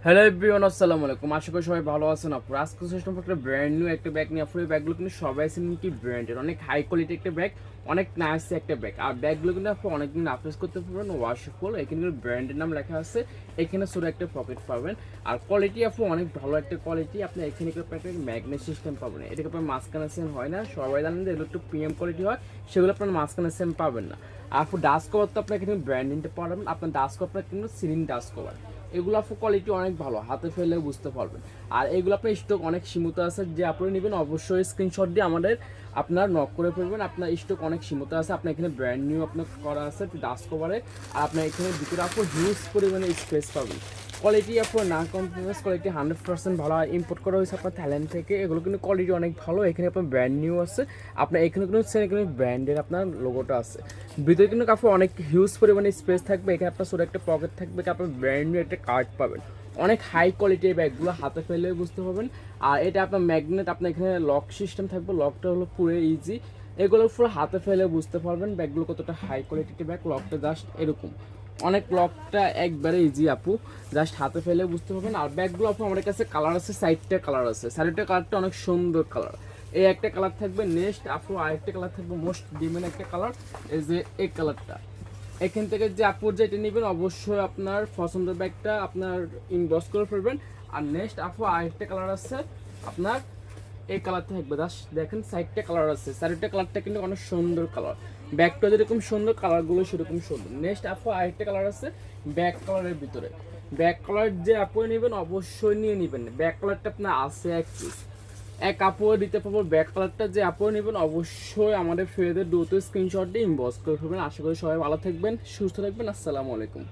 Hello everyone, আসসালামু আলাইকুম। আশা করি সবাই ভালো আছেন। আপুর আজকে সিস্টেম একটা ব্র্যান্ড নিউ একটা ব্যাগ নিয়ে, আপুর এই ব্যাগগুলো কিন্তু সবাই আছেন কি ব্র্যান্ডের, অনেক হাই কোয়ালিটি একটা ব্যাগ, অনেক নাইস একটা ব্যাগ। আর ব্যাগগুলো কিন্তু আপনি অনেকদিন আফেস করতে পারবেন, ওয়াশফুল। এখানে কিন্তু ব্র্যান্ডের নাম লেখা আছে, এখানে ছোটো একটা পকেট পাবেন। আর কোয়ালিটি আপু অনেক ভালো একটা কোয়ালিটি। আপনি এখানে একটা ম্যাগনেট সিস্টেম পাবেন, এটাকে আপনার মাঝখানে সেম হয় না। সবাই জানেন যে এগুলো একটু প্রিমিয়াম কোয়ালিটি হয়, সেগুলো আপনার মাঝখানে সেম পাবেন না। আর আপু ডাস্ট কভার তো আপনার এখানে ব্র্যান্ডিংটা পাবেন। আপনার ডাস্ট কভার কিন্তু সিলিং ডাস্ট কভার, এগুলো আপনার কোয়ালিটি অনেক ভালো, হাতে ফেলে বুঝতে পারবেন। আর এগুলো আপনার স্টক অনেক সীমিত আছে, যে আপনি নেবেন অবশ্যই স্ক্রিনশট দিয়ে আমাদের আপনার নক করে ফেলবেন। আপনার স্টক অনেক সীমিত আছে। আপনার এখানে ব্র্যান্ড নিউ আপনার করা আছে ডাস্ট কভারে। আর আপনার এখানে ভিতরে আপনার হিউজ পরিমাণে স্পেস পাবেন। কোয়ালিটি আপনার না কম্প্রোমাইজ, কোয়ালিটি 100% ভালো। ইম্পোর্ট করা হয়েছে আপনার থাইল্যান্ড থেকে, এগুলো কিন্তু কোয়ালিটি অনেক ভালো। এখানে আপনার ব্র্যান্ড নিউ আছে, আপনার এখানে কিন্তু এখানে ব্র্যান্ডের আপনার লোগোটা আছে। ভিতরে কিন্তু কাপড় অনেক হিউজ পরিমাণে স্পেস থাকবে। এখানে আপনার ছোটো একটা পকেট থাকবে, আপনার ব্র্যান্ড নিউ একটা কার্ড পাবেন। অনেক হাই কোয়ালিটির ব্যাগগুলো, হাতে ফেলে বুঝতে পারবেন। আর এটা আপনার ম্যাগনেট, আপনার এখানে লক সিস্টেম থাকবে, লকটা হলো পুরো ইজি। এগুলো ফুল হাতে ফেলে বুঝতে পারবেন ব্যাগগুলো কতটা হাই কোয়ালিটির ব্যাগ। লকটা জাস্ট এরকম, অনেক লকটা একবারে ইজি আপু, জাস্ট হাতে ফেলে বুঝতে পারবেন। আর ব্যাগগুলো আপু আমাদের কাছে কালার আছে, সাইডটা কালার আছে, সাইডটা কালারটা অনেক সুন্দর কালার। এই একটা কালার থাকবে, নেক্সট আপু আরেকটা কালার থাকবে, মোস্ট ডিমান্ড একটা কালার, এই যে এই কালারটা। এখান থেকে যে আপুর যেটা নেবেন অবশ্যই আপনার পছন্দের ব্যাগটা আপনার ইনবক্স করে ফেলবেন। আর নেক্সট আপু আরেকটা কালার আছে আপনার, এই কালারটা থাকবে। জাস্ট দেখেন সাইডটা কালার আছে, সাইডটা কালারটা কিন্তু অনেক সুন্দর কালার। ব্যাগটা যেরকম সুন্দর, কালারগুলো সেরকম সুন্দর। নেক্সট আপু আরেকটা কালার আছে ব্যাক কালারের ভিতরে। ব্যাক কালার যে আপু নেবেন অবশ্যই নিয়ে নেবেন, ব্যাক কালারটা আপনার আছে এক পিস, এক কাপড় দিতে পারবো। ব্যাক কালারটা যে আপনি নেবেন অবশ্যই আমাদের ফেদের দ্রুত স্ক্রিনশট দিয়ে ইনবক্স করে ফেলবেন। আশা করি সবাই ভালো থাকবেন, সুস্থ থাকবেন। আসসালামু আলাইকুম।